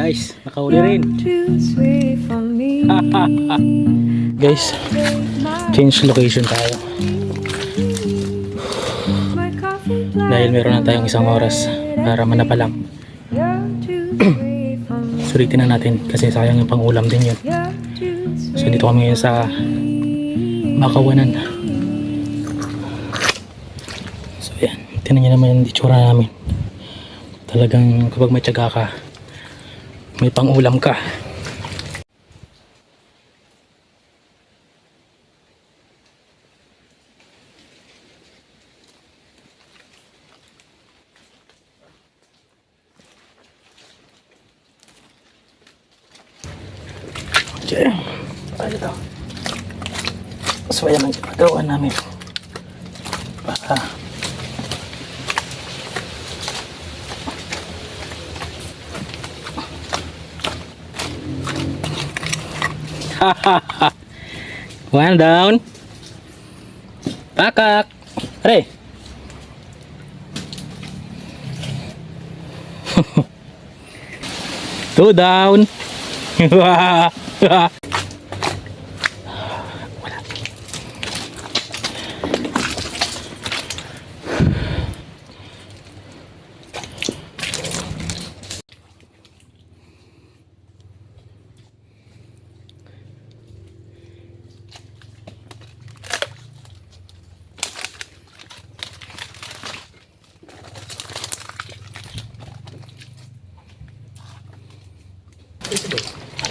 Guys, nakahuli rin. Guys, change location tayo. Dahil meron na tayong isang oras para manapalang. Sulitin na natin kasi sayang yung pang-ulam din yun. So dito kami ngayon sa Bakawanan. So yan, tinan nyo naman yung itsura namin. Talagang kapag may tiyaga ka, may pang-ulam ka. Okay, ano ito? So ayan ang ginagawa namin para one down, pakak, hare. Two down. Wala.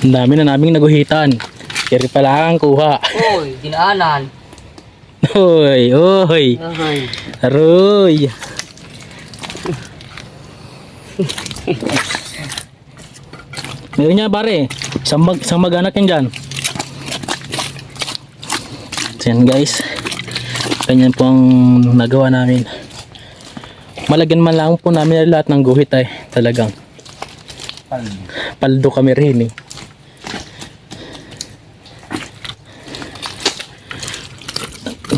Ang dami na naming naguhitan. Kiri pa lang kuha. Uy, dinaanan. Uy, uy. Aroy. Meron niya pare. Isang mag-anak yan dyan. So yan guys. Ganyan po ang nagawa namin. Malagyan man lang po namin lahat ng guhit ay talagang paldo kami rin eh.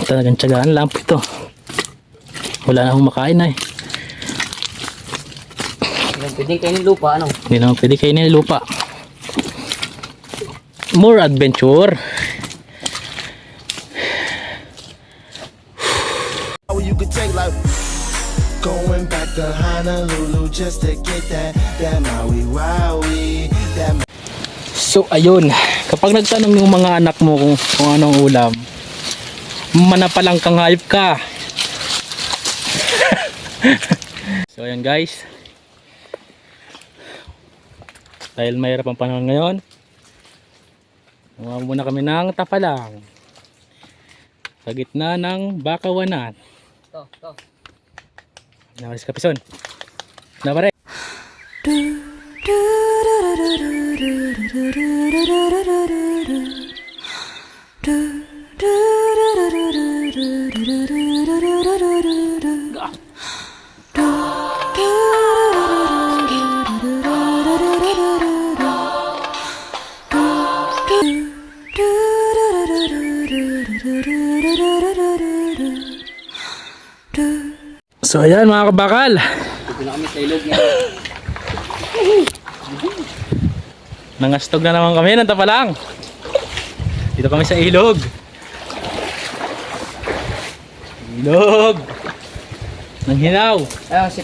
Talagang tiyagaan lang po ito. Wala na akong makain ay. Hindi pwedeng kainin lupa, ano? Hindi naman pwede kainin lupa. More adventure. You could take like going back to Honolulu just to get that Maui Wowie. So ayun, kapag nagtanong yung mga anak mo kung anong ulam, manapalang kang hayop ka. So ayan guys, dahil mahirap ang panahon ngayon, gumawa muna kami ng tapalang sa gitna ng Bakawanan. To. Namalis kapison na pare. So ayan mga kabakal, Dito na kami sa ilog niya. nangastog na naman kami ng tapalang. Dito kami sa ilog. Ilog ng hinaw. Ayun, si...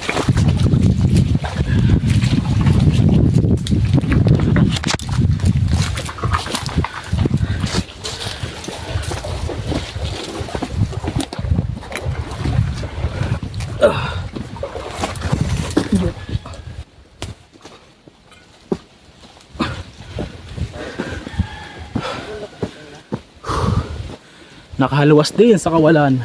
Nakahaluwas din sa kawalan.